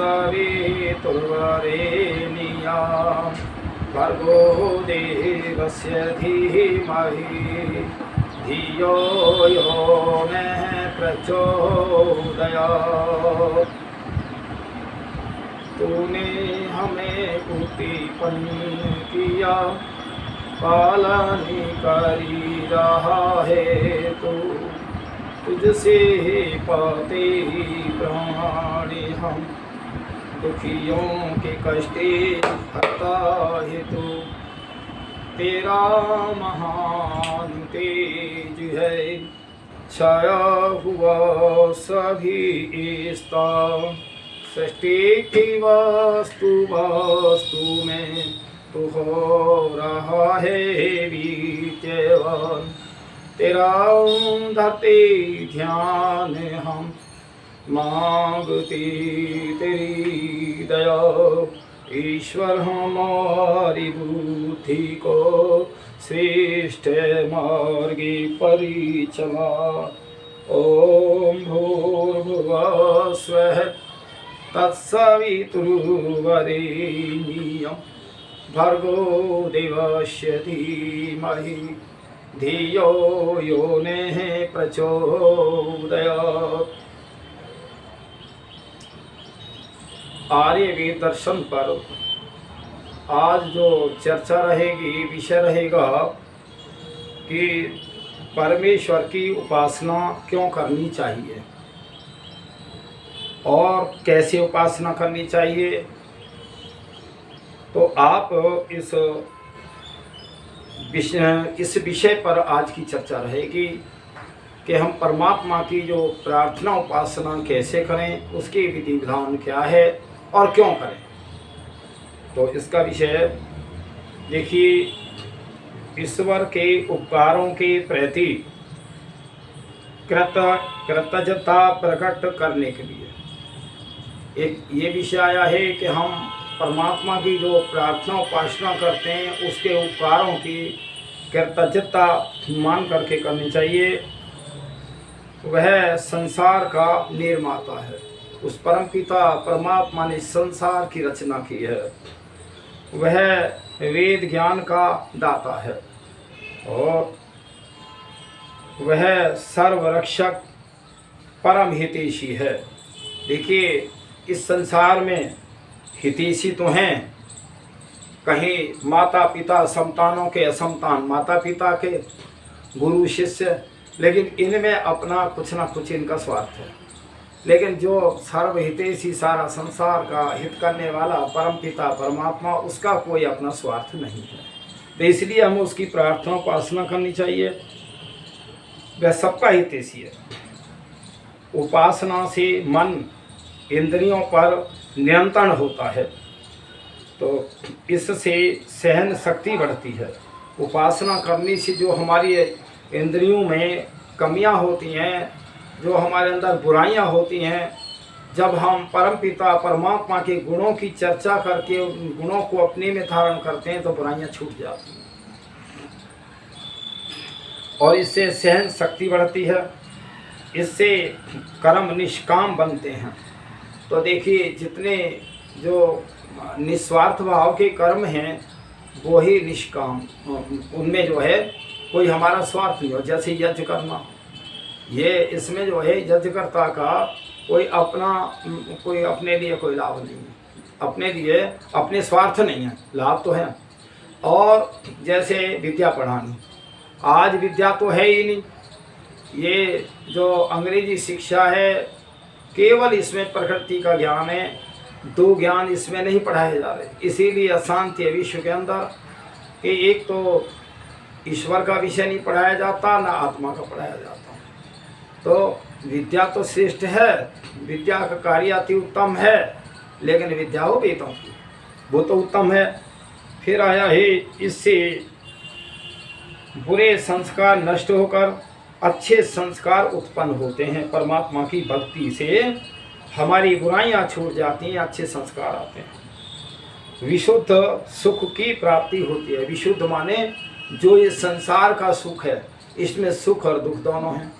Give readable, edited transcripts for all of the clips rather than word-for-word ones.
तत्सवितुर्वरेण्यं भर्गो देवस्य धीमहि धियो यो नः प्रचोदयात्। तूने हमें उत्पन्न किया, पालन करी रहा है तू, तुझसे पाते प्राण हम, दुखियों के कष्टे हरता है तू। तेरा महान तेज है, छाया हुआ सभी स्था, सृष्टि की वास्तु में तू हो रहा है विद्यमान। तेरा धरते ध्यान हम मांगते तेरी दया, ईश्वर हमारी बुद्धि को श्रेष्ठ मार्ग पर चला। ओम भूर्भुवः स्वः तत्सवितुर्वरेण्यं भर्गो देवस्य धीमहि धियो यो नः प्रचोदयात्। आर्यवेद दर्शन पर आज जो चर्चा रहेगी, विषय रहेगा कि परमेश्वर की उपासना क्यों करनी चाहिए और कैसे उपासना करनी चाहिए। तो आप इस विषय पर आज की चर्चा रहेगी कि हम परमात्मा की जो प्रार्थना उपासना कैसे करें, उसके विधि विधान क्या है और क्यों करें। तो इसका विषय देखिए, ईश्वर के उपकारों के प्रति कृतज्ञता प्रकट करने के लिए एक ये विषय आया है कि हम परमात्मा की जो प्रार्थना उपासना करते हैं उसके उपकारों की कृतज्ञता मान करके करनी चाहिए। वह संसार का निर्माता है, उस परम पिता परमात्मा ने संसार की रचना की है। वह वेद ज्ञान का दाता है और वह सर्वरक्षक परम हितैषी है। देखिए, इस संसार में हितैषी तो हैं, कहीं माता पिता संतानों के असंतान, माता पिता के गुरु शिष्य, लेकिन इनमें अपना कुछ ना कुछ इनका स्वार्थ है। लेकिन जो सर्वहितैषी सारा संसार का हित करने वाला परम पिता परमात्मा, उसका कोई अपना स्वार्थ नहीं है। तो इसलिए हमें उसकी प्रार्थना उपासना करनी चाहिए। वह सबका हितैषी है। उपासना से मन इंद्रियों पर नियंत्रण होता है, तो इससे सहन शक्ति बढ़ती है। उपासना करने से जो हमारी इंद्रियों में कमियां होती हैं, जो हमारे अंदर बुराइयां होती हैं, जब हम परमपिता परमात्मा के गुणों की चर्चा करके उन गुणों को अपने में धारण करते हैं तो बुराइयां छूट जाती हैं और इससे सहन शक्ति बढ़ती है। इससे कर्म निष्काम बनते हैं। तो देखिए, जितने जो निस्वार्थ भाव के कर्म हैं वो ही निष्काम, उनमें जो है कोई हमारा स्वार्थ नहीं हो। जैसे यज्ञ करना, ये इसमें जो है यज्ञकर्ता का कोई अपने लिए कोई लाभ नहीं है, अपने लिए अपने स्वार्थ नहीं है, लाभ तो है। और जैसे विद्या पढ़ानी, आज विद्या तो है ही नहीं। ये जो अंग्रेजी शिक्षा है, केवल इसमें प्रकृति का ज्ञान है, दो ज्ञान इसमें नहीं पढ़ाए जा रहे। इसीलिए अशांति है विश्व के अंदर कि एक तो ईश्वर का विषय नहीं पढ़ाया जाता, ना आत्मा का पढ़ाया जाता। तो विद्या तो श्रेष्ठ है, विद्या का कार्य अति उत्तम है, लेकिन विद्या हो वेदों की, वो तो उत्तम है। फिर आया है, इससे बुरे संस्कार नष्ट होकर अच्छे संस्कार उत्पन्न होते हैं। परमात्मा की भक्ति से हमारी बुराइयां छूट जाती हैं, अच्छे संस्कार आते हैं, विशुद्ध सुख की प्राप्ति होती है। विशुद्ध माने जो ये संसार का सुख है, इसमें सुख और दुख दोनों हैं।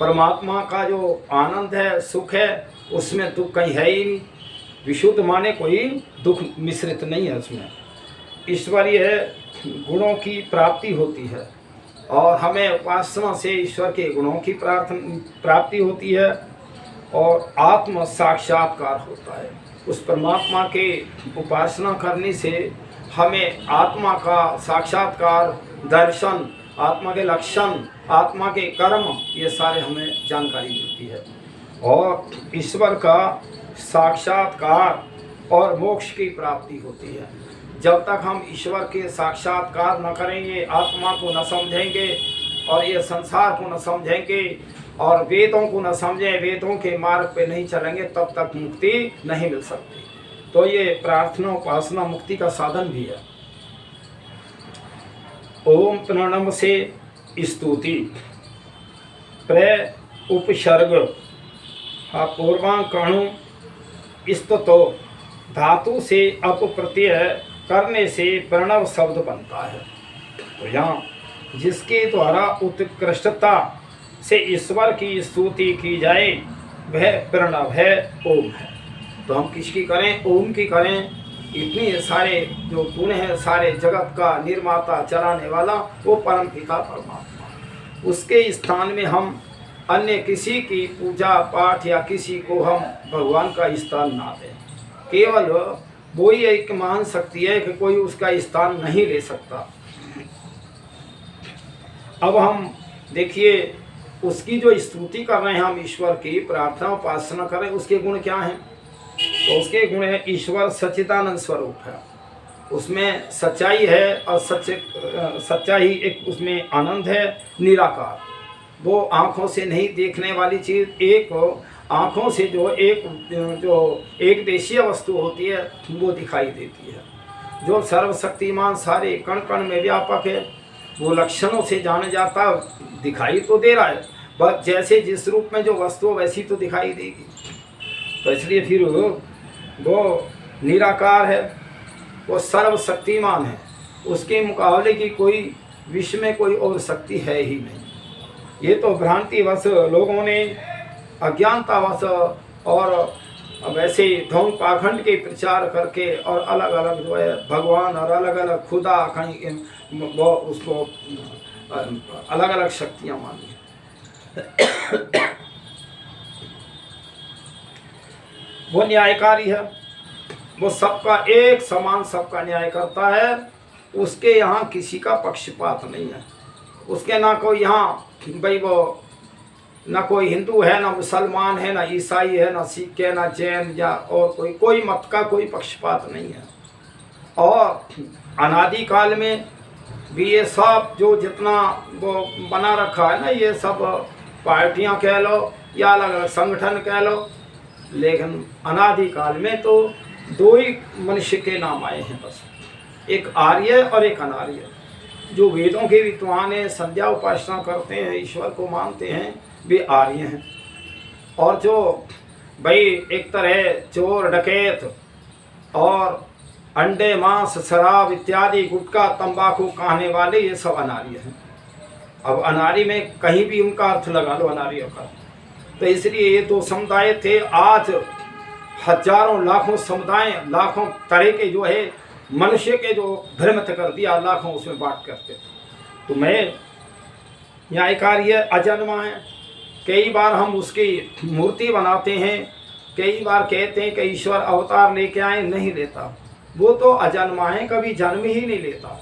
परमात्मा का जो आनंद है, सुख है, उसमें दुख कहीं है ही नहीं। विशुद्ध माने कोई दुख मिश्रित नहीं है उसमें। ईश्वरीय गुणों की प्राप्ति होती है और हमें उपासना से ईश्वर के गुणों की प्राप्ति होती है और आत्म साक्षात्कार होता है। उस परमात्मा के उपासना करने से हमें आत्मा का साक्षात्कार, दर्शन, आत्मा के लक्षण, आत्मा के कर्म, ये सारे हमें जानकारी मिलती है और ईश्वर का साक्षात्कार और मोक्ष की प्राप्ति होती है। जब तक हम ईश्वर के साक्षात्कार न करेंगे, आत्मा को न समझेंगे और ये संसार को न समझेंगे और वेदों को न समझें, वेदों के मार्ग पे नहीं चलेंगे, तब तक मुक्ति नहीं मिल सकती। तो ये प्रार्थना उपासना मुक्ति का साधन भी है। ओम प्रणम से स्तुति प्र उपसर्ग पूर्वांकणु स्तुतो धातु से अप प्रत्यय करने से प्रणव शब्द बनता है। तो यहाँ जिसके द्वारा उत्कृष्टता से ईश्वर की स्तुति की जाए वह प्रणव है, ओम है। तो हम किसकी करें? ओम की करें। इतने सारे जो गुण हैं, सारे जगत का निर्माता चलाने वाला वो परम पिता परमात्मा, उसके स्थान में हम अन्य किसी की पूजा पाठ या किसी को हम भगवान का स्थान ना दें। केवल वो ही एक महान शक्ति है कि कोई उसका स्थान नहीं ले सकता। अब हम देखिए उसकी जो स्तुति कर रहे हैं हम, ईश्वर की प्रार्थना उपासना कर रहे हैं, उसके गुण क्या हैं? तो उसके गुण है ईश्वर सच्चिदानंद स्वरूप है, उसमें सच्चाई है और सच्चाई एक उसमें आनंद है, निराकार। वो आँखों से नहीं देखने वाली चीज़, एक आँखों से जो एक देशीय वस्तु होती है वो दिखाई देती है। जो सर्वशक्तिमान सारे कण कण में व्यापक है, वो लक्षणों से जाना जाता, दिखाई तो दे रहा है, बस जैसे जिस रूप में जो वस्तु वैसी तो दिखाई देगी। तो इसलिए फिर वो निराकार है, वो सर्वशक्तिमान है, उसके मुकाबले की कोई विश्व में कोई और शक्ति है ही नहीं। ये तो भ्रांतिवश लोगों ने अज्ञानतावश और वैसे ढोंग पाखंड के प्रचार करके और अलग अलग जो है भगवान और अलग अलग खुदा कहीं वो उसको अलग अलग शक्तियाँ मानी। वो न्यायकारी है, वो सबका एक समान सबका न्याय करता है। उसके यहाँ किसी का पक्षपात नहीं है। उसके ना कोई यहाँ भाई वो ना कोई हिंदू है, ना मुसलमान है, ना ईसाई है, ना सिख है, ना जैन या और कोई मत का कोई पक्षपात नहीं है। और अनादि काल में भी ये सब जो जितना वो बना रखा है ना, ये सब पार्टियां कह लो या अलग अलग संगठन कह लो, लेकिन अनादि काल में तो दो ही मनुष्य के नाम आए हैं बस, एक आर्य और एक अनार्य। जो वेदों के विद्वान हैं, संध्या उपासना करते हैं, ईश्वर को मानते हैं, वे आर्य हैं। और जो भाई एक तरह चोर डकैत और अंडे मांस शराब इत्यादि गुटखा तंबाकू खाने वाले, ये सब अनार्य हैं। अब अनारी में कहीं भी उनका अर्थ लगा लो अनार्य का। तो इसलिए ये दो समुदाय थे, आज हजारों लाखों समुदाय, लाखों तरह के जो है मनुष्य के जो भ्रमित कर दिया, लाखों उसमें बांट करते। तो मैं न्यायकारी है, अजन्मा है। कई बार हम उसकी मूर्ति बनाते हैं, कई बार कहते हैं कि ईश्वर अवतार लेके आए, नहीं लेता। वो तो अजन्मा है, कभी जन्म ही नहीं लेता।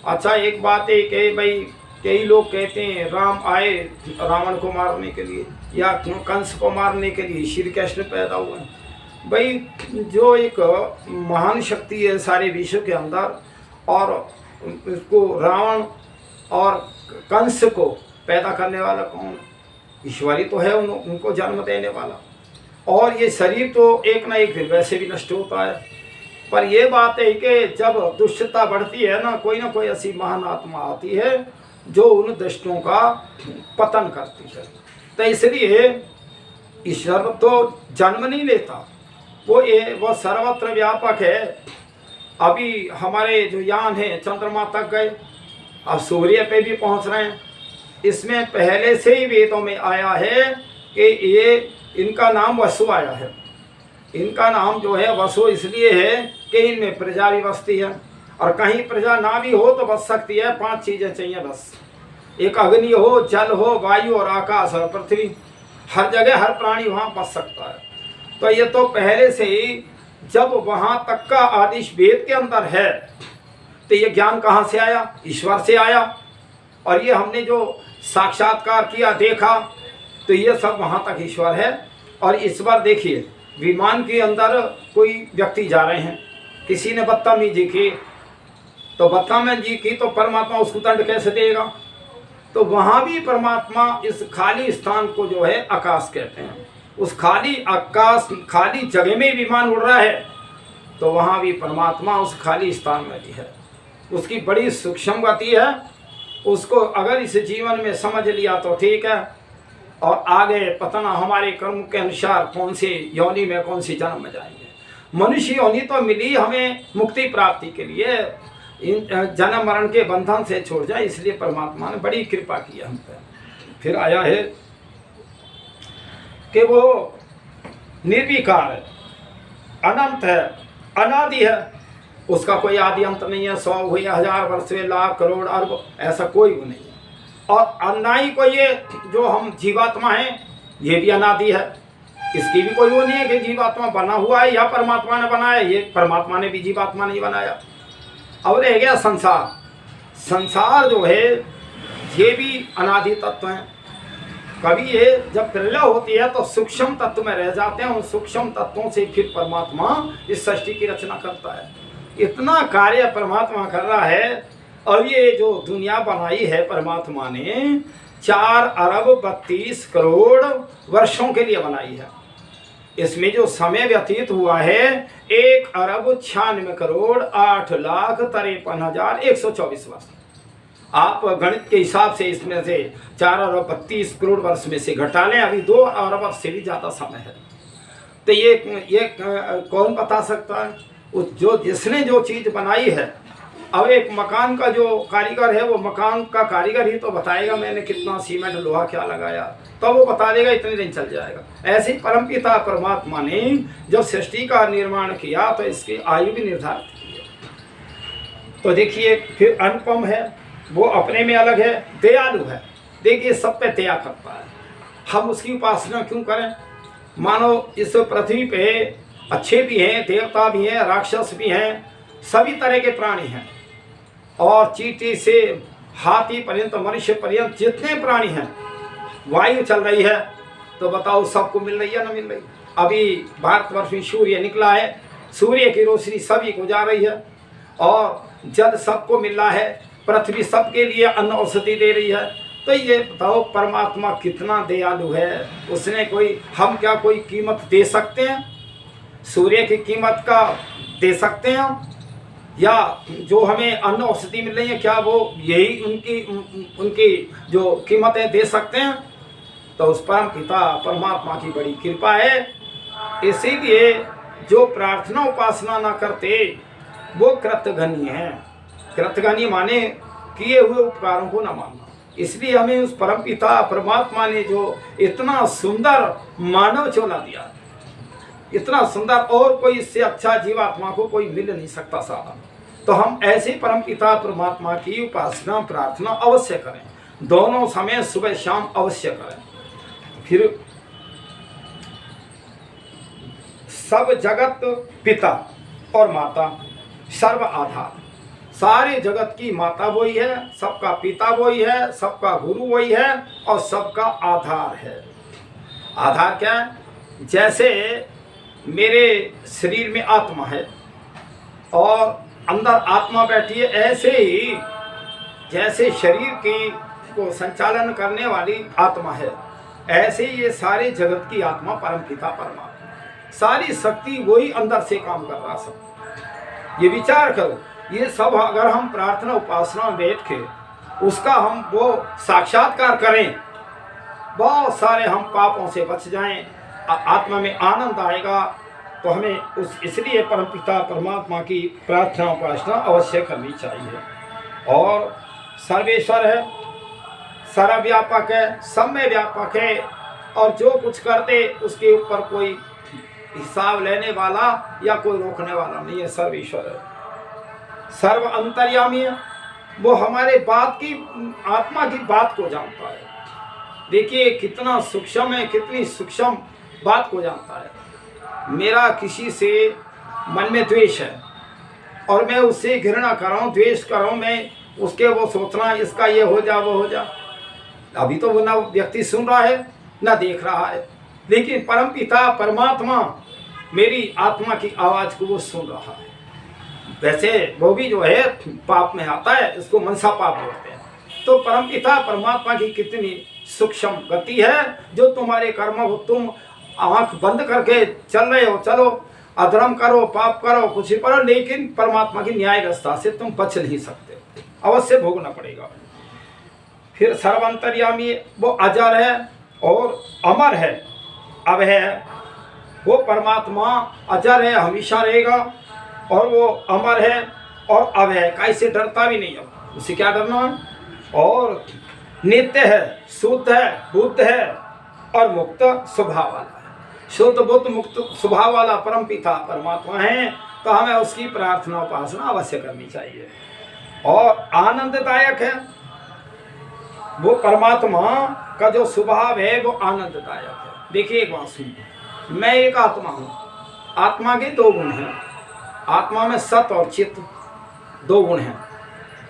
अच्छा एक बात है कि भाई कई लोग कहते हैं राम आए रावण को मारने के लिए या कंस को मारने के लिए श्री कृष्ण पैदा हुए। भाई जो एक महान शक्ति है सारे विश्व के अंदर, और उसको रावण और कंस को पैदा करने वाला कौन? ईश्वरी तो है, उनको जन्म देने वाला। और ये शरीर तो एक ना एक दिन वैसे भी नष्ट होता है। पर ये बात है कि जब दुष्टता बढ़ती है ना कोई ऐसी महान आत्मा आती है जो उन दुष्टों का पतन करती है। तो इसलिए ईश्वर तो जन्म नहीं लेता, वो सर्वत्र व्यापक है। अभी हमारे जो यान है चंद्रमा तक गए, अब सूर्य पे भी पहुंच रहे हैं। इसमें पहले से ही वेदों में आया है कि ये इनका नाम वसु आया है। इनका नाम जो है वसु इसलिए है कि इनमें प्रजा भी बसती है, और कहीं प्रजा ना भी हो तो बस सकती है। 5 चीज़ें चाहिए बस, एक अग्नि हो, जल हो, वायु और आकाश और पृथ्वी। हर जगह हर प्राणी वहाँ बस सकता है। तो ये तो पहले से ही जब वहाँ तक का आदेश वेद के अंदर है, तो ये ज्ञान कहाँ से आया? ईश्वर से आया। और ये हमने जो साक्षात्कार किया, देखा, तो ये सब वहाँ तक ईश्वर है। और ईश्वर देखिए, विमान के अंदर कोई व्यक्ति जा रहे हैं, किसी ने बदतमीजी की, तो बदतमीजी की तो परमात्मा उसको दंड कैसे देगा? तो वहाँ भी परमात्मा इस खाली स्थान को जो है आकाश कहते हैं। उस खाली आकाश, खाली जगह में विमान उड़ रहा है, तो वहाँ भी परमात्मा उस खाली स्थान में भी है। उसकी बड़ी सूक्ष्म गति है। उसको अगर इस जीवन में समझ लिया तो ठीक है, और आगे पता ना हमारे कर्म के अनुसार कौन सी योनि में, कौन सी जन्म में जाएंगे। मनुष्य योनि तो मिली हमें मुक्ति प्राप्ति के लिए, इन जन्म मरण के बंधन से छोड़ जाए, इसलिए परमात्मा ने बड़ी कृपा की हम पे। फिर आया है कि वो निर्विकार है, अनंत है, अनादि है, उसका कोई आदि अंत नहीं है। 100 हुए, 1000 वर्ष हुए, लाख, करोड़, अरब, ऐसा कोई वो नहीं है। और ना ही कोई ये जो हम जीवात्मा हैं, ये भी अनादि है। इसकी भी कोई वो नहीं है कि जीवात्मा बना हुआ है या परमात्मा ने बनाया। ये परमात्मा ने भी जीवात्मा नहीं बनाया। अब रह गया संसार। संसार जो है ये भी अनादि तत्व है। कभी ये जब प्रलय होती है तो सूक्ष्म तत्व में रह जाते हैं। उन सूक्ष्म तत्वों से फिर परमात्मा इस सृष्टि की रचना करता है। इतना कार्य परमात्मा कर रहा है। और ये जो दुनिया बनाई है परमात्मा ने 4 अरब 32 करोड़ वर्षों के लिए बनाई है। इसमें जो समय व्यतीत हुआ है 1 अरब 96 करोड़ 8 लाख 53,124 वर्ष। आप गणित के हिसाब से इसमें से 4 अरब 32 करोड़ वर्ष में से घटा लें, अभी 2 अरब वर्ष से भी ज़्यादा समय है। तो ये कौन बता सकता है? उस जो जिसने जो चीज़ बनाई है। अब एक मकान का जो कारीगर है, वो मकान का कारीगर ही तो बताएगा मैंने कितना सीमेंट लोहा क्या लगाया, तो वो बता देगा इतने दिन चल जाएगा। ऐसे ही परमपिता परमात्मा ने जब सृष्टि का निर्माण किया तो इसकी आयु भी निर्धारित की है। तो देखिए फिर अनुपम है, वो अपने में अलग है, दयालु है। देखिए सब पे दया करता है। हम उसकी उपासना क्यों करें? मानो इस पृथ्वी पे अच्छे भी हैं, देवता भी हैं, राक्षस भी हैं, सभी तरह के प्राणी हैं। और चींटी से हाथी पर्यंत, मनुष्य पर्यंत जितने प्राणी हैं, वायु चल रही है तो बताओ सबको मिल रही है ना मिल रही? अभी भारतवर्ष में सूर्य निकला है, सूर्य की रोशनी सभी को जा रही है। और जल सबको मिल रहा है, पृथ्वी सबके लिए अन्न औषधि दे रही है। तो ये बताओ परमात्मा कितना दयालु है। उसने कोई, हम क्या कोई कीमत दे सकते हैं? सूर्य की कीमत का दे सकते हैं? या जो हमें अन्न औषधि मिल रही है, क्या वो यही उनकी जो कीमतें दे सकते हैं? तो उस परम पिता परमात्मा की बड़ी कृपा है। इसीलिए जो प्रार्थना उपासना ना करते वो कृतघ्नी है। कृतघ्नी माने किए हुए उपकारों को न मानना। इसलिए हमें उस परम पिता परमात्मा ने जो इतना सुंदर मानव चोला दिया, इतना सुंदर, और कोई इससे अच्छा जीवात्मा को कोई मिल नहीं सकता साधन। तो हम ऐसे परम पिता परमात्मा की उपासना प्रार्थना अवश्य करें, दोनों समय सुबह शाम अवश्य करें। फिर सब जगत पिता और माता, सर्व आधार। सारे जगत की माता वही है, सबका पिता वही है, सबका गुरु वही है, और सबका आधार है। आधार क्या है? जैसे मेरे शरीर में आत्मा है और अंदर आत्मा बैठी है, ऐसे ही जैसे शरीर की को संचालन करने वाली आत्मा है, ऐसे ये सारे जगत की आत्मा परमपिता परमात्मा है। सारी शक्ति वही अंदर से काम कर रहा। सब ये विचार करो, ये सब अगर हम प्रार्थना उपासना में बैठ के उसका हम वो साक्षात्कार करें, बहुत सारे हम पापों से बच जाएं, आत्मा में आनंद आएगा। तो हमें उस इसलिए परमपिता परमात्मा की प्रार्थना उपासना अवश्य करनी चाहिए। और सर्वेश्वर है, सर्वव्यापक है, सब में व्यापक है, और जो कुछ कर दे उसके ऊपर कोई हिसाब लेने वाला या कोई रोकने वाला नहीं है। सर्व ईश्वर है, सर्व अंतर्यामी है। वो हमारे बात की, आत्मा की बात को जानता है। देखिए कितना सूक्ष्म है, कितनी सूक्ष्म बात को जानता है। मेरा किसी से मन में द्वेष है और मैं उससे घृणा कर रहा हूँ, द्वेष कर रहा हूँ, मैं उसके वो सोचना इसका ये हो जा वो हो जा। अभी तो वो ना व्यक्ति सुन रहा है ना देख रहा है, लेकिन परमपिता परमात्मा मेरी आत्मा की आवाज़ को वो सुन रहा है। वैसे वो भी जो है पाप में आता है, इसको मनसा पाप बोलते हैं। तो परमपिता परमात्मा की कितनी सूक्ष्म गति है, जो तुम्हारे कर्मों को तुम आंख बंद करके चल रहे हो, चलो अधर्म करो, पाप करो, कुछ ही करो, लेकिन परमात्मा की न्याय व्यवस्था से तुम बच नहीं सकते, अवश्य भोगना पड़ेगा। फिर सर्वांतर्यामी, वो अजर है और अमर है, अब है। वो परमात्मा अजर है, हमेशा रहेगा, और वो अमर है और अब है, कैसे डरता भी नहीं, अब उसे क्या डरना है। और नित्य है, शुद्ध है, बुद्ध है और मुक्त स्वभाव वाला है। शुद्ध बुद्ध मुक्त स्वभाव वाला परमपिता परमात्मा है, तो हमें उसकी प्रार्थना उपासना अवश्य करनी चाहिए। और आनंददायक है, वो परमात्मा का जो स्वभाव है वो आनंददायक है। देखिए एक बात सुनिए, मैं एक आत्मा हूँ, आत्मा के दो गुण हैं। आत्मा में सत और चित्त दो गुण हैं,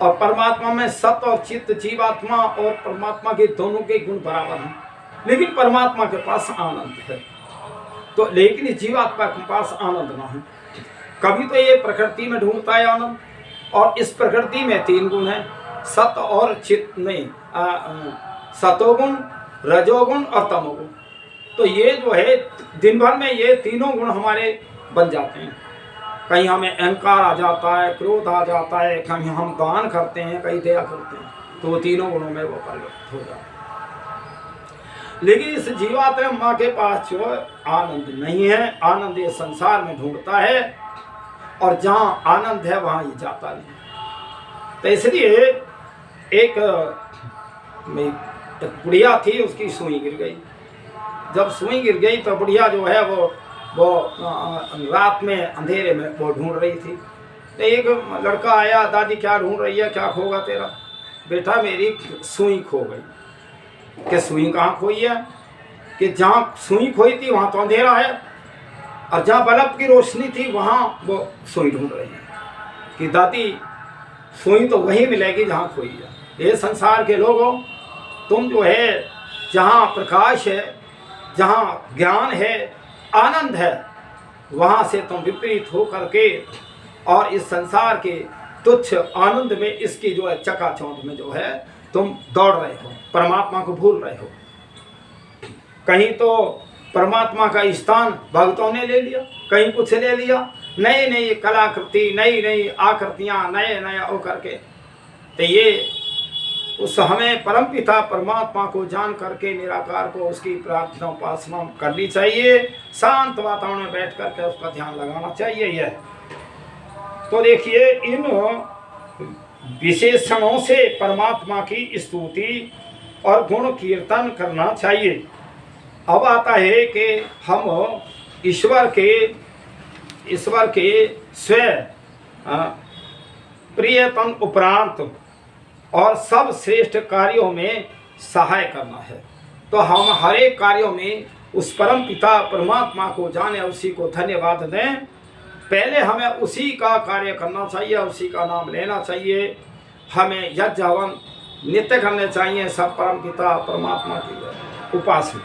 और परमात्मा में सत और चित्त, जीवात्मा और परमात्मा के दोनों के गुण बराबर हैं। लेकिन परमात्मा के पास आनंद है, तो लेकिन इस जीवात्मा के पास आनंद ना है। कभी तो ये प्रकृति में ढूंढता है आनंद, और इस प्रकृति में तीन गुण हैं, सत और चित्त नहीं, सतोगुण, रजोगुण और तमोगुण। तो ये जो है दिन भर में ये तीनों गुण हमारे बन जाते हैं। कहीं हमें अहंकार आ जाता है, क्रोध आ जाता है, कहीं हम दान करते हैं, कहीं दया करते हैं, तो वो तीनों गुणों में वो परिवर्तित हो जाता है। लेकिन इस जीवात्मा के पास जो आनंद नहीं है, आनंद ये संसार में ढूंढता है, और जहाँ आनंद है वहाँ ये जाता नहीं। तो इसलिए एक बुढ़िया थी, उसकी सुई गिर गई। जब सुई गिर गई तो बुढ़िया जो है वो रात में अंधेरे में वो ढूंढ रही थी। तो एक लड़का आया, दादी क्या ढूंढ रही है, क्या खोगा तेरा? बेटा मेरी सुई खो गई। कि सुई कहाँ खोई है? कि जहाँ सुई खोई थी वहाँ तो अंधेरा है, और जहाँ बल्ब की रोशनी थी वहाँ वो सुई ढूंढ रही है। कि दादी सुई तो वहीं मिलेगी जहाँ खोई है। ये संसार के लोगों, तुम जो है जहाँ प्रकाश है, जहाँ ज्ञान है, आनंद है, वहाँ से तुम विपरीत हो करके और इस संसार के तुच्छ आनंद में, इसकी जो है चकाचौंध में जो है तुम दौड़ रहे हो, परमात्मा को भूल रहे हो। कहीं तो परमात्मा का स्थान भक्तों ने ले लिया, कहीं कुछ ले लिया, नई नई कलाकृति, नई नई आकृतियाँ, नए नए हो करके। तो ये उस हमें परमपिता परमात्मा को जान करके निराकार को उसकी प्रार्थना उपासना करनी चाहिए। शांत वातावरण में बैठ करके उसका ध्यान लगाना चाहिए। यह तो देखिए, इन विशेषणों से परमात्मा की स्तुति और गुण कीर्तन करना चाहिए। अब आता है कि हम ईश्वर के स्वयं प्रियतम उपरांत और सब श्रेष्ठ कार्यों में सहाय करना है। तो हम हर एक कार्यों में उस परम पिता परमात्मा को जाने, उसी को धन्यवाद दें। पहले हमें उसी का कार्य करना चाहिए, उसी का नाम लेना चाहिए। हमें यज्ञ हवन नित्य करने चाहिए, सब परम पिता परमात्मा की उपासना।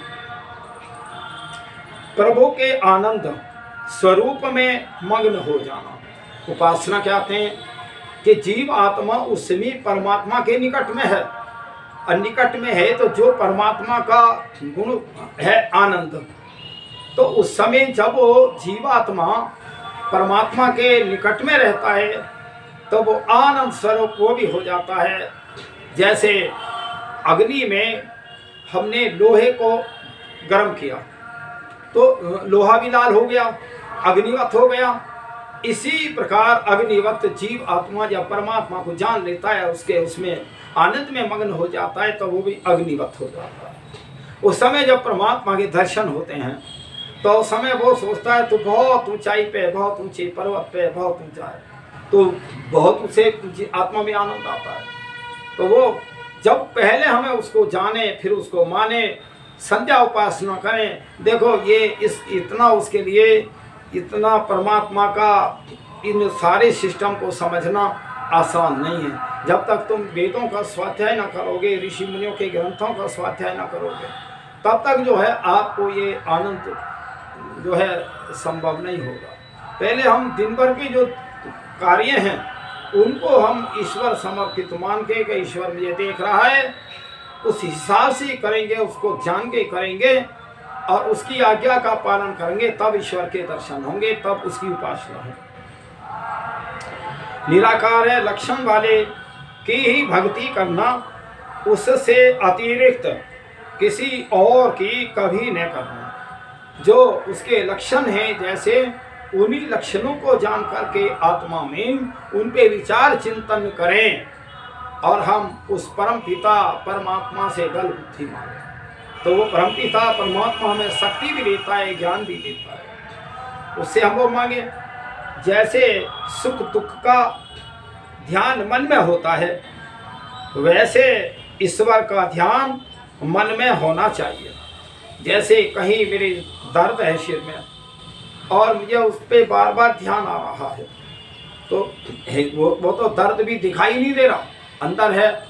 प्रभु के आनंद स्वरूप में मग्न हो जाना, उपासना कहते हैं। कि जीव आत्मा उस समय परमात्मा के निकट में है, और निकट में है तो जो परमात्मा का गुण है आनंद, तो उस समय जब वो जीवात्मा परमात्मा के निकट में रहता है तो वो आनंद स्वरूप वो भी हो जाता है। जैसे अग्नि में हमने लोहे को गर्म किया तो लोहा भी लाल हो गया, अग्निवत हो गया। इसी प्रकार अग्निवत जीव आत्मा जब परमात्मा को जान लेता है, उसके उसमें आनंद में मग्न हो जाता है, तो वो भी अग्निवत हो जाता है। उस समय जब परमात्मा के दर्शन होते हैं तो उस समय वो सोचता है तो बहुत ऊंचाई पे, बहुत ऊंचे पर्वत पे, बहुत ऊंचा है, तो बहुत उसे आत्मा में आनंद आता है। तो वो जब पहले हमें उसको जाने, फिर उसको माने, संध्या उपासना करें। देखो ये इतना उसके लिए, इतना परमात्मा का इन सारे सिस्टम को समझना आसान नहीं है। जब तक तुम वेदों का स्वाध्याय ना करोगे, ऋषि मुनियों के ग्रंथों का स्वाध्याय ना करोगे, तब तक जो है आपको ये आनंद जो है संभव नहीं होगा। पहले हम दिन भर के जो कार्य हैं उनको हम ईश्वर समर्पित मान के कि ईश्वर मुझे देख रहा है, उस हिसाब से करेंगे, उसको जान के करेंगे और उसकी आज्ञा का पालन करेंगे, तब ईश्वर के दर्शन होंगे, तब उसकी उपासना है। निराकार है लक्षण वाले की ही भक्ति करना, उससे अतिरिक्त किसी और की कभी न करना। जो उसके लक्षण हैं, जैसे उन्हीं लक्षणों को जान करके आत्मा में उन पे विचार चिंतन करें और हम उस परम पिता परमात्मा से बल बुद्धि मांगें, तो वो परम पिता परमात्मा हमें शक्ति भी देता है, ज्ञान भी देता है। उससे हम वो मांगे। जैसे सुख दुख का ध्यान मन में होता है, वैसे ईश्वर का ध्यान मन में होना चाहिए। जैसे कहीं मेरे दर्द है सिर में और मुझे उस पर बार बार ध्यान आ रहा है, तो वो तो दर्द भी दिखाई नहीं दे रहा, अंदर है।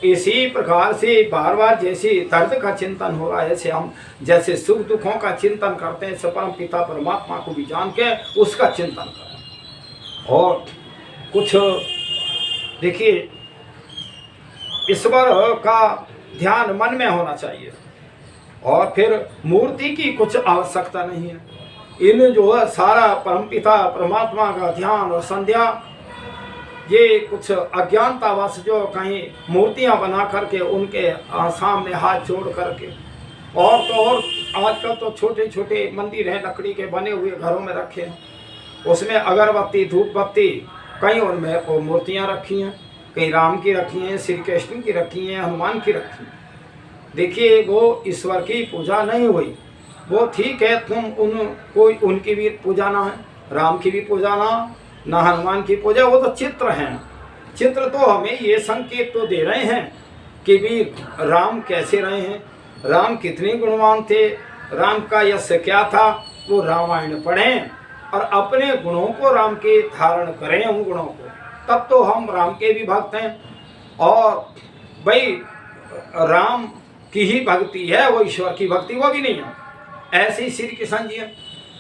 इसी प्रकार से बार बार जैसे दर्द का चिंतन हो रहा है, ऐसे हम जैसे सुख दुखों का चिंतन करते हैं, परम पिता परमात्मा को भी जान के उसका चिंतन करें। और कुछ देखिए, ईश्वर का ध्यान मन में होना चाहिए और फिर मूर्ति की कुछ आवश्यकता नहीं है। इन जो है सारा परमपिता परमात्मा का ध्यान और संध्या, ये कुछ अज्ञानतावश जो कहीं मूर्तियां बना करके उनके सामने हाथ जोड़ करके, और तो और आजकल तो छोटे छोटे मंदिर हैं लकड़ी के बने हुए, घरों में रखे हैं, उसमें अगरबत्ती धूप बत्ती, कहीं उनमें वो मूर्तियाँ रखी हैं, कहीं राम की रखी हैं, श्री कृष्ण की रखी हैं, हनुमान की रखी हैं। देखिए वो ईश्वर की पूजा नहीं हुई। वो ठीक है, तुम उनकी भी पूजा ना है, राम की भी पूजा ना हनुमान की पूजा, वो तो चित्र हैं। चित्र तो हमें ये संकेत तो दे रहे हैं कि भी राम कैसे रहे हैं, राम कितने गुणवान थे, राम का यश क्या था। वो रामायण पढ़ें और अपने गुणों को राम के धारण करें, उन गुणों को, तब तो हम राम के भी भक्त हैं। और भाई राम की ही भक्ति है, वो ईश्वर की भक्ति वो भी नहीं है। ऐसे ही श्री कृष्ण जी हैं,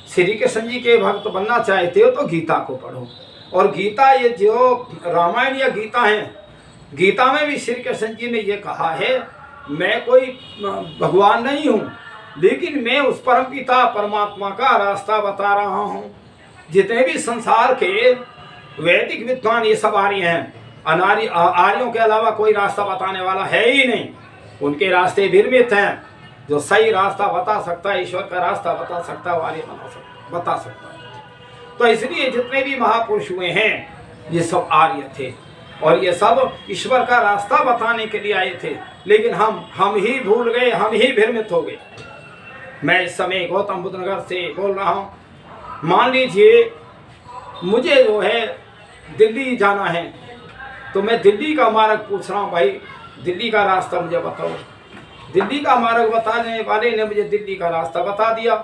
श्री कृष्ण जी के भक्त बनना चाहते हो तो गीता को पढ़ो। और गीता, ये जो रामायण या गीता है, गीता में भी श्री कृष्ण जी ने ये कहा है, मैं कोई भगवान नहीं हूँ, लेकिन मैं उस परमपिता परमात्मा का रास्ता बता रहा हूँ। जितने भी संसार के वैदिक विद्वान ये सब आर्य हैं, आर्यों के अलावा कोई रास्ता बताने वाला है ही नहीं। उनके रास्ते भ्रमित हैं। जो सही रास्ता बता सकता है, ईश्वर का रास्ता बता सकता है, वो आर्य बता सकता है। तो इसलिए जितने भी महापुरुष हुए हैं, ये सब आर्य थे और ये सब ईश्वर का रास्ता बताने के लिए आए थे, लेकिन हम ही भूल गए, हम ही भ्रमित हो गए। मैं इस समय गौतम बुद्ध नगर से बोल रहा हूँ। मान लीजिए मुझे जो है दिल्ली जाना है, तो मैं दिल्ली का मार्ग पूछ रहा हूँ, भाई दिल्ली का रास्ता मुझे बताओ। दिल्ली का मार्ग बताने वाले ने मुझे दिल्ली का रास्ता बता दिया।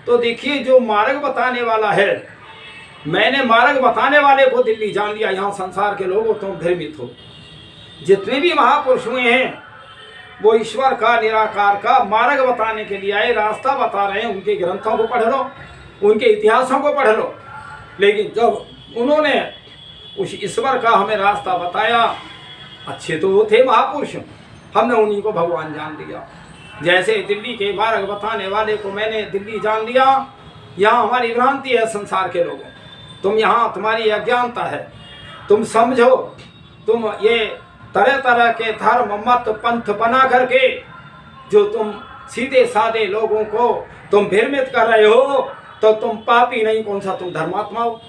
तो देखिए, जो मार्ग बताने वाला है, मैंने मार्ग बताने वाले को दिल्ली जान लिया। यहाँ संसार के लोगों तुम भ्रमित हो। जितने भी महापुरुष हुए हैं, वो ईश्वर का, निराकार का मार्ग बताने के लिए आए, रास्ता बता रहे हैं। उनके ग्रंथों को पढ़ लो, उनके इतिहासों को पढ़ लो। लेकिन जब उन्होंने उस ईश्वर का हमें रास्ता बताया, अच्छे तो वो थे महापुरुष, हमने उन्हीं को भगवान जान लिया। जैसे दिल्ली के मार्ग बताने वाले को मैंने दिल्ली जान लिया। यहाँ हमारी भ्रांति है संसार के लोगों, तुम यहाँ तुम्हारी अज्ञानता है। तुम समझो, तुम ये तरह तरह के धर्म मत पंथ बना करके जो तुम सीधे साधे लोगों को तुम भ्रमित कर रहे हो, तो तुम पापी नहीं, कौन सा तुम धर्मात्मा हो।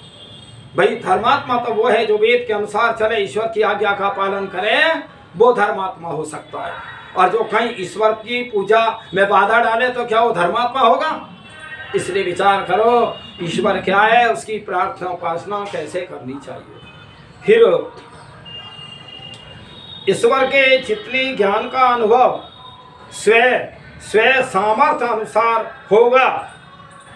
भाई धर्मात्मा तो वो है जो वेद के अनुसार चले, ईश्वर की आज्ञा का पालन करे, वो धर्मात्मा हो सकता है। और जो कहीं ईश्वर की पूजा में बाधा डाले, तो क्या वो धर्मात्मा होगा? इसलिए विचार करो ईश्वर क्या है, उसकी प्रार्थना उपासना कैसे करनी चाहिए। फिर ईश्वर के जितने ज्ञान का अनुभव स्व सामर्थ्य अनुसार होगा,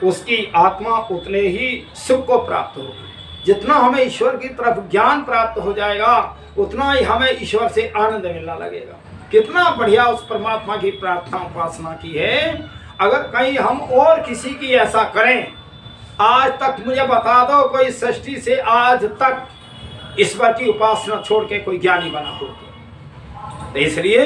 उसकी आत्मा उतने ही सुख को प्राप्त होगी। जितना हमें ईश्वर की तरफ ज्ञान प्राप्त हो जाएगा, उतना ही हमें ईश्वर से आनंद मिलना लगेगा। कितना बढ़िया उस परमात्मा की प्रार्थना उपासना की है। अगर कहीं हम और किसी की ऐसा करें, आज तक मुझे बता दो कोई सृष्टि से आज तक ईश्वर की उपासना छोड़ के कोई ज्ञानी बना हो तो इसलिए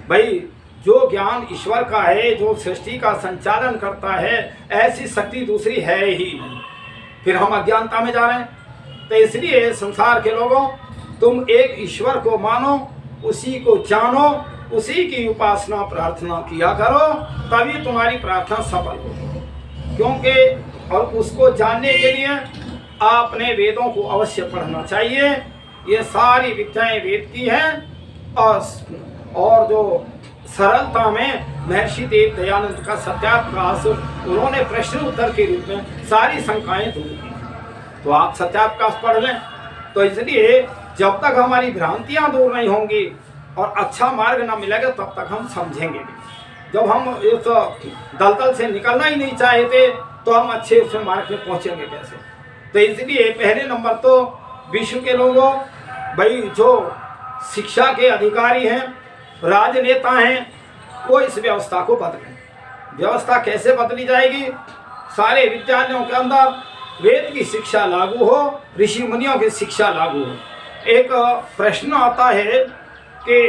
भाई जो ज्ञान ईश्वर का है, जो सृष्टि का संचालन करता है, ऐसी शक्ति दूसरी है ही नहीं। फिर हम अज्ञानता में जा रहे हैं। तो इसलिए संसार के लोगों, तुम एक ईश्वर को मानो, उसी को जानो, उसी की उपासना प्रार्थना किया करो, तभी तुम्हारी प्रार्थना सफल होगी। क्योंकि और उसको जानने के लिए आपने वेदों को अवश्य पढ़ना चाहिए। ये सारी विद्याएं वेद की हैं और जो सरलता में महर्षि देव दयानंद का सत्याप्रकाश, उन्होंने प्रश्न उत्तर के रूप में सारी शंकाएं दूर की। तो आप सत्याप्रकाश पढ़ लें। तो इसलिए जब तक हमारी भ्रांतियां दूर नहीं होंगी और अच्छा मार्ग ना मिलेगा, तब तक हम समझेंगे नहीं। जब हम इस दलदल से निकलना ही नहीं चाहते तो हम अच्छे उस मार्ग में पहुंचेंगे कैसे। तो इसलिए पहले नंबर तो विश्व के लोगों, भाई जो शिक्षा के अधिकारी हैं, राजनेता हैं, वो इस व्यवस्था को बदलें। व्यवस्था कैसे बदली जाएगी? सारे विद्यालयों के अंदर वेद की शिक्षा लागू हो, ऋषि मुनियों की शिक्षा लागू हो। एक प्रश्न आता है कि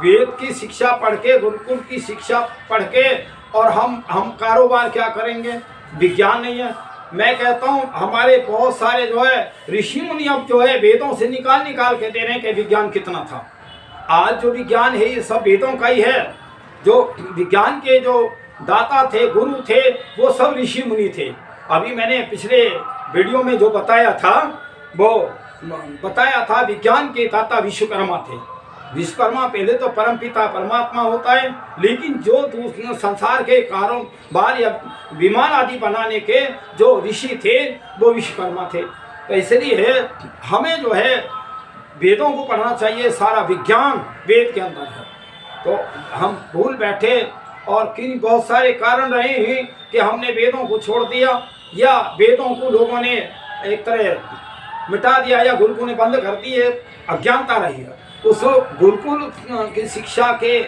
वेद की शिक्षा पढ़ के, गुरुकुल की शिक्षा पढ़ के और हम कारोबार क्या करेंगे? विज्ञान नहीं है। मैं कहता हूँ हमारे बहुत सारे जो है ऋषि मुनि अब जो है वेदों से निकाल के दे रहे हैं कि विज्ञान कितना था। आज जो विज्ञान है ये सब वेदों का ही है। जो विज्ञान के जो दाता थे, गुरु थे, वो सब ऋषि मुनि थे। अभी मैंने पिछले वीडियो में जो बताया था, वो बताया था विज्ञान के दाता विश्वकर्मा थे। विश्वकर्मा पहले तो परमपिता परमात्मा होता है, लेकिन जो संसार के कारोबार या विमान आदि बनाने के जो ऋषि थे वो विश्वकर्मा थे। तो इसलिए हमें जो है वेदों को पढ़ना चाहिए। सारा विज्ञान वेद के अंदर है। तो हम भूल बैठे और किन बहुत सारे कारण रहे हैं कि हमने वेदों को छोड़ दिया या वेदों को लोगों ने एक तरह मिटा दिया या गुरुकुल ने बंद कर दिए। अज्ञानता रही है। उस गुरुकुल की शिक्षा के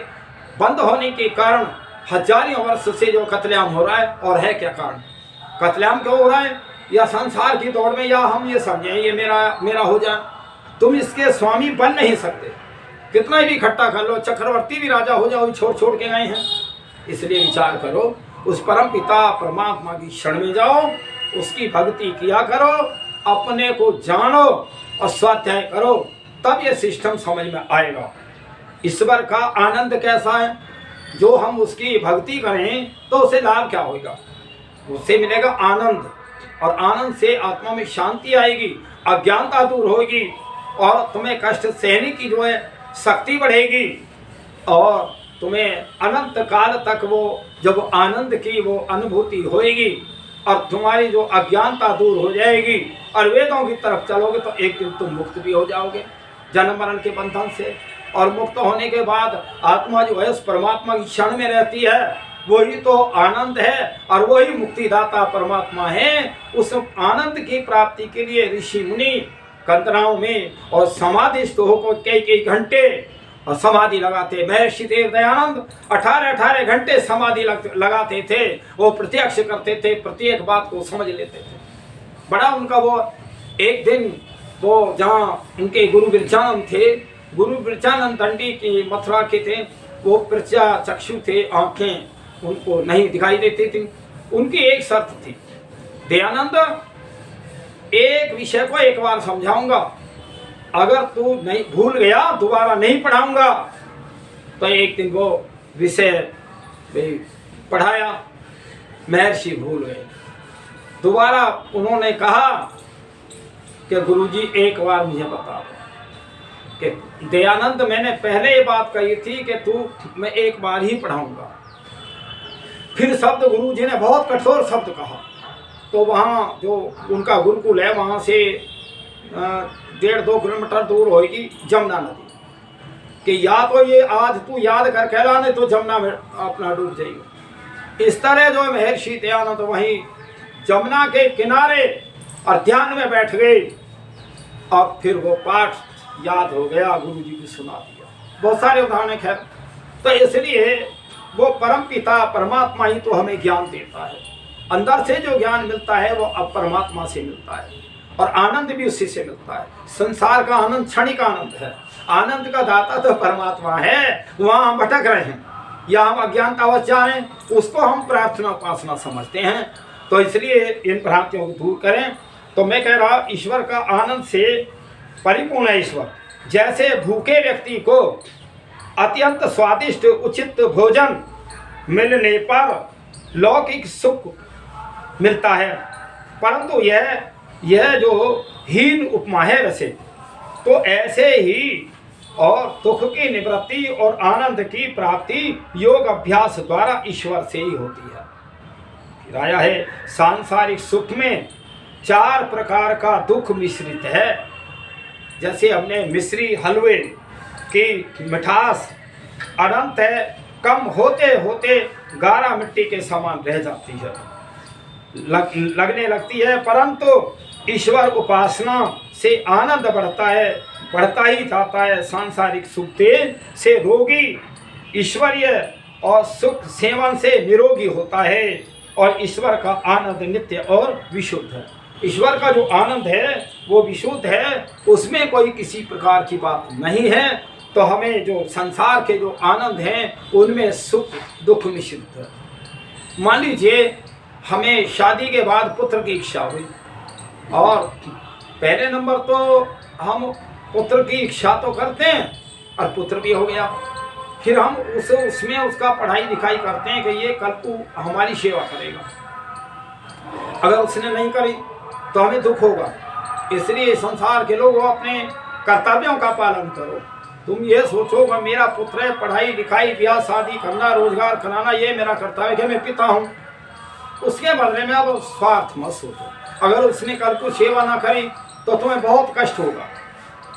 बंद होने के कारण हजारों वर्ष से जो कत्लेआम हो रहा है, और है क्या कारण? कत्लेआम क्यों हो रहा है? या संसार की दौड़ में, या हम ये समझें ये मेरा हो जाए। तुम इसके स्वामी बन नहीं सकते। कितना भी इकट्ठा कर लो, चक्रवर्ती भी राजा हो जाओ, छोड़ के गए हैं। इसलिए विचार करो, उस परम पिता परमात्मा की शरण में जाओ, उसकी भक्ति किया करो, अपने को जानो और स्वाध्याय करो, तब ये सिस्टम समझ में आएगा। ईश्वर का आनंद कैसा है? जो हम उसकी भक्ति करें तो उसे लाभ क्या होगा? उससे मिलेगा आनंद, और आनंद से आत्मा में शांति आएगी, अज्ञानता दूर होगी और तुम्हें कष्ट सहने की जो है शक्ति बढ़ेगी, और तुम्हें अनंत काल तक वो जब आनंद की वो अनुभूति होएगी और तुम्हारी जो अज्ञानता दूर हो जाएगी और वेदों की तरफ चलोगे तो एक दिन तुम मुक्त भी हो जाओगे जन्म मरण के बंधन से। और मुक्त होने के बाद आत्मा जो है उस परमात्मा की क्षण में रहती है। वही तो आनंद है और वही मुक्तिदाता परमात्मा है। उस आनंद की प्राप्ति के लिए ऋषि मुनि कंदराओं में और समाधिस्थ होकर कई घंटे और समाधि लगाते। महर्षि देव दयानंद 18 घंटे समाधि लगाते थे। वो प्रत्यक्ष करते थे, प्रत्येक बात को समझ लेते थे। बड़ा उनका वो एक दिन वो जहाँ उनके गुरु बिरजानंद थे, गुरु बिरजानंद दंडी की मथुरा के थे, वो प्रज्ञा चक्षु थे, आँखें उनको नहीं दिखाई देती थी। उनकी एक शर्त थी, दयानंद एक विषय को एक बार समझाऊंगा, अगर तू नहीं भूल गया दोबारा नहीं पढ़ाऊंगा। तो एक दिन वो विषय पढ़ाया, महर्षि भूल गए। दोबारा उन्होंने कहा कि गुरुजी एक बार मुझे बता दो कि दयानंद मैंने पहले ये बात कही थी कि मैं एक बार ही पढ़ाऊंगा। फिर शब्द गुरुजी ने बहुत कठोर शब्द कहा तो वहाँ जो उनका गुरुकुल है वहाँ से 1.5-2 किलोमीटर दूर होगी जमुना नदी, कि या तो ये आज तू याद कर कहला, नहीं तो जमुना में अपना डूब जाएगा। इस तरह जो महर्षि दयानंद तो वहीं जमुना के किनारे और ध्यान में बैठ गए और फिर वो पाठ याद हो गया, गुरु जी ने सुना दिया। बहुत सारे उदाहरण है। तो इसलिए वो परम पिता परमात्मा ही तो हमें ज्ञान देता है। अंदर से जो ज्ञान मिलता है वो अब परमात्मा से मिलता है और आनंद भी उसी से मिलता है। संसार का आनंद क्षणिक आनंद है, आनंद का दाता तो परमात्मा है। वहाँ हम भटक रहे हैं या हम अज्ञानतावश जा रहे हैं, उसको हम प्रार्थना उपासना समझते हैं। तो इसलिए इन भ्रांतियों को दूर करें। तो मैं कह रहा ईश्वर का आनंद से परिपूर्ण है ईश्वर। जैसे भूखे व्यक्ति को अत्यंत स्वादिष्ट उचित भोजन मिलने पर लौकिक सुख मिलता है, परंतु यह जो हीन उपमा है वैसे तो ऐसे ही और दुख की निवृत्ति और आनंद की प्राप्ति योग अभ्यास द्वारा ईश्वर से ही होती है। फिर आया है सांसारिक सुख में 4 प्रकार का दुख मिश्रित है। जैसे हमने मिश्री हलवे की मिठास अनंत है, कम होते होते गारा मिट्टी के समान रह जाती है, लगने लगती है, परंतु ईश्वर उपासना से आनंद बढ़ता है, बढ़ता ही जाता है। सांसारिक सुख से रोगी ईश्वरीय और सुख सेवन से निरोगी होता है और ईश्वर का आनंद नित्य और विशुद्ध है। ईश्वर का जो आनंद है वो विशुद्ध है, उसमें कोई किसी प्रकार की बात नहीं है। तो हमें जो संसार के जो आनंद हैं उनमें सुख दुख मिश्रित है। मान लीजिए हमें शादी के बाद पुत्र की इच्छा हुई और पहले नंबर तो हम पुत्र की इच्छा तो करते हैं और पुत्र भी हो गया, फिर हम उसमें उसका पढ़ाई लिखाई करते हैं कि ये कल को हमारी सेवा करेगा। अगर उसने नहीं करी तो हमें दुख होगा। इसलिए संसार के लोग अपने कर्तव्यों का पालन करो। तुम ये सोचो कि मेरा पुत्र है, पढ़ाई लिखाई ब्याह शादी करना रोजगार कराना ये मेरा कर्तव्य है कि मैं पिता हूँ, उसके बदले में अब स्वार्थ मत सोचो। अगर उसने कल को सेवा ना करी तो तुम्हें बहुत कष्ट होगा।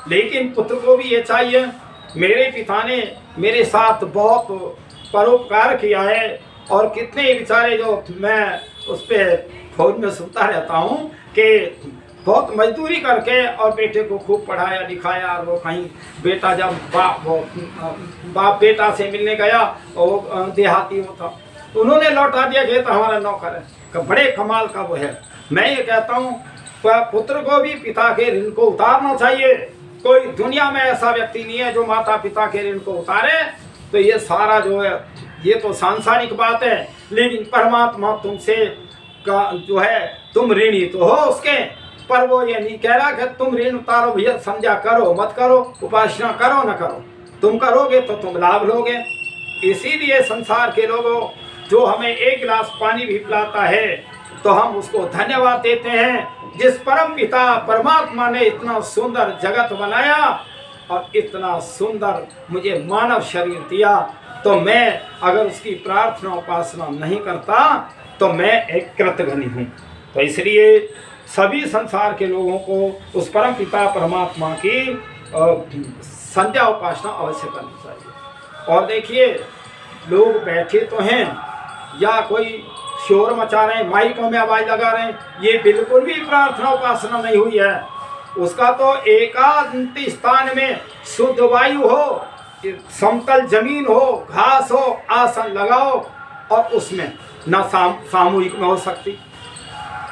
लेकिन पुत्र को भी ये चाहिए, मेरे पिता ने मेरे साथ बहुत परोपकार किया है और कितने बेचारे जो मैं उस पर फौज में सुनता रहता हूँ कि बहुत मजदूरी करके और बेटे को खूब पढ़ाया लिखाया, और वो कहीं बेटा जब बाप बेटा से मिलने गया और वो देहाती होता, उन्होंने लौटा दिया कि तो हमारा नौकर है। बड़े कमाल का वो है। मैं ये कहता हूँ पुत्र को भी पिता के ऋण को उतारना चाहिए। कोई दुनिया में ऐसा व्यक्ति नहीं है जो माता पिता के ऋण को उतारे। तो ये सारा जो है ये तो सांसारिक बात है, लेकिन परमात्मा तुमसे का जो है तुम ऋणी तो हो उसके, पर वो ये नहीं कह रहा कि तुम ऋण उतारो भैया, संध्या करो मत करो, उपासना करो न करो, तुम करोगे तो तुम लाभ लोगे। इसीलिए संसार के लोगों जो हमें एक गिलास पानी भी पिलाता है तो हम उसको धन्यवाद देते हैं, जिस परम पिता परमात्मा ने इतना सुंदर जगत बनाया और इतना सुंदर मुझे मानव शरीर दिया। तो मैं अगर उसकी प्रार्थना उपासना नहीं करता तो मैं एक कृतघ्नी हूँ। तो इसलिए सभी संसार के लोगों को उस परम पिता परमात्मा की संध्या उपासना अवश्य करनी चाहिए। और देखिए लोग बैठे तो हैं या कोई शोर मचा रहे हैं, माइकों में आवाज़ लगा रहे हैं, ये बिल्कुल भी प्रार्थना उपासना नहीं हुई है। उसका तो एकांत स्थान में शुद्ध वायु हो, समतल जमीन हो, घास हो, आसन लगाओ और उसमें न सामूहिक में हो सकती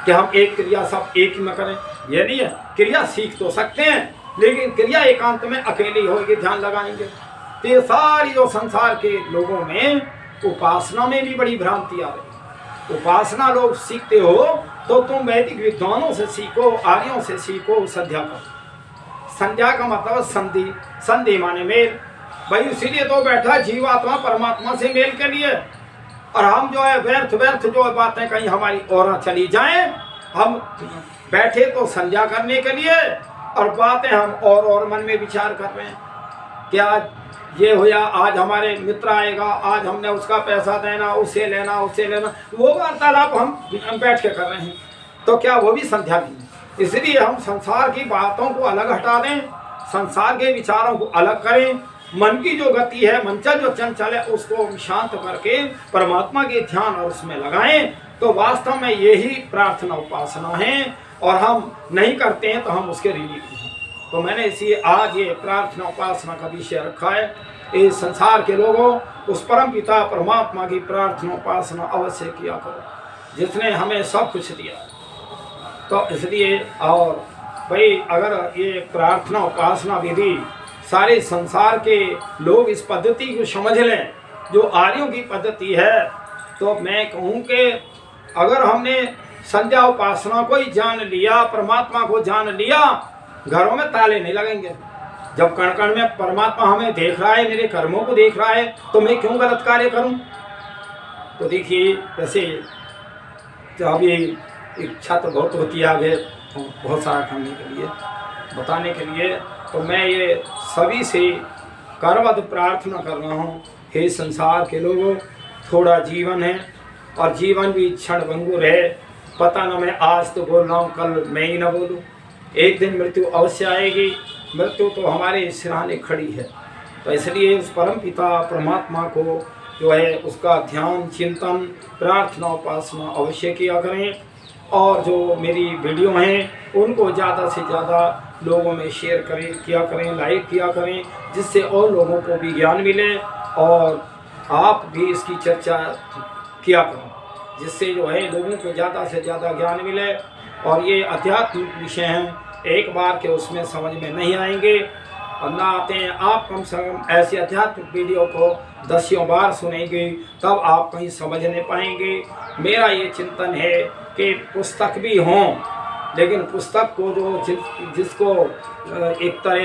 कि हम एक क्रिया सब एक ही में करें, ये नहीं है। क्रिया सीख तो सकते हैं लेकिन क्रिया एकांत में अकेले होगी, ध्यान लगाएंगे। तो ये सारी जो संसार के लोगों में उपासना में भी बड़ी भ्रांति आ रही। उपासना लोग सीखते हो तो तुम वैदिक विद्वानों से सीखो, आर्यों से सीखो, संध्या करो। संध्या का मतलब संधि, संधि माने मेल। भाई इसीलिए तो बैठा जीवात्मा परमात्मा से मेल के लिए। और हम जो है व्यर्थ व्यर्थ जो बातें कहीं हमारी और चली जाएं, हम बैठे तो संध्या करने के लिए और बातें हम और मन में विचार कर रहे हैं कि आज ये होया, आज हमारे मित्र आएगा, आज हमने उसका पैसा देना, उससे लेना, वो वार्तालाप हम बैठ के कर रहे हैं। तो क्या वो भी संध्या नहीं है? इसलिए हम संसार की बातों को अलग हटा दें, संसार के विचारों को अलग करें, मन की जो गति है, मनचल जो चंचल है, उसको शांत करके परमात्मा के ध्यान और उसमें लगाएं। तो वास्तव में यही प्रार्थना उपासना है, और हम नहीं करते हैं तो हम उसके ऋणी हैं। तो मैंने इसलिए आज ये प्रार्थना उपासना का विषय रखा है। इस संसार के लोगों उस परम पिता परमात्मा की प्रार्थना उपासना अवश्य किया करो, जिसने हमें सब कुछ दिया। तो इसलिए, और भाई अगर ये प्रार्थना उपासना विधि सारे संसार के लोग इस पद्धति को समझ लें, जो आर्यों की पद्धति है, तो मैं कहूँ कि अगर हमने संध्या उपासना को ही जान लिया, परमात्मा को जान लिया, घरों में ताले नहीं लगेंगे। जब कण कण में परमात्मा हमें देख रहा है, मेरे कर्मों को देख रहा है, तो मैं क्यों गलत कार्य करूं? तो देखिए, जैसे अभी इच्छा तो बहुत होती है आगे बहुत सारा करने के लिए, बताने के लिए, तो मैं ये सभी से करवद प्रार्थना कर रहा हूँ, हे संसार के लोगों, थोड़ा जीवन है और जीवन भी क्षण भंगुर है। पता न मैं आज तो बोल रहा हूँ, कल मैं ही ना बोलूँ। एक दिन मृत्यु अवश्य आएगी, मृत्यु तो हमारे सिरहाने खड़ी है। तो इसलिए उस परम पिता परमात्मा को जो है उसका ध्यान चिंतन प्रार्थना उपासना अवश्य किया करें, और जो मेरी वीडियो हैं उनको ज़्यादा से ज़्यादा लोगों में शेयर किया करें, लाइक किया करें, जिससे और लोगों को भी ज्ञान मिले, और आप भी इसकी चर्चा किया करें, जिससे जो है लोगों को ज़्यादा से ज़्यादा ज्ञान मिले। और ये आध्यात्मिक विषय हैं, एक बार के उसमें समझ में नहीं आएंगे, और ना आते हैं आप कम से कम ऐसी आध्यात्मिक वीडियो को 10 बार सुनेंगे, तब आप कहीं समझ नहीं पाएंगे। मेरा ये चिंतन है कि पुस्तक भी हों, लेकिन पुस्तक को जो जिसको एक तरह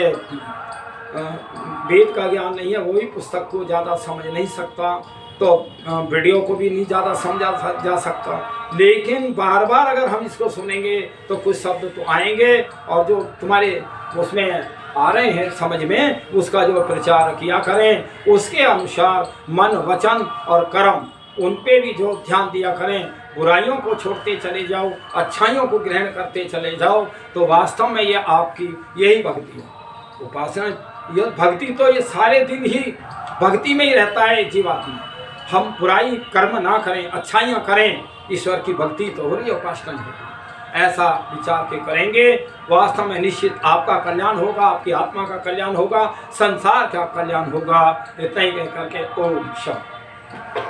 वेद का ज्ञान नहीं है, वो भी पुस्तक को ज़्यादा समझ नहीं सकता, तो वीडियो को भी नहीं ज़्यादा समझा जा सकता। लेकिन बार बार अगर हम इसको सुनेंगे तो कुछ शब्द तो आएंगे, और जो तुम्हारे उसमें आ रहे हैं समझ में, उसका जो प्रचार किया करें, उसके अनुसार मन वचन और कर्म उन पे भी जो ध्यान दिया करें। बुराइयों को छोड़ते चले जाओ, अच्छाइयों को ग्रहण करते चले जाओ, तो वास्तव में ये आपकी यही भक्ति है। उपासना, यह भक्ति तो ये सारे दिन ही भक्ति में ही रहता है जीवात्मा। हम बुराई कर्म ना करें, अच्छाइयाँ करें, ईश्वर की भक्ति तो हो रही है, उपासना नहीं होती। ऐसा विचार के करेंगे, वास्तव में निश्चित आपका कल्याण होगा, आपकी आत्मा का कल्याण होगा, संसार का कल्याण होगा। इतना ही कह करके ओम शांति।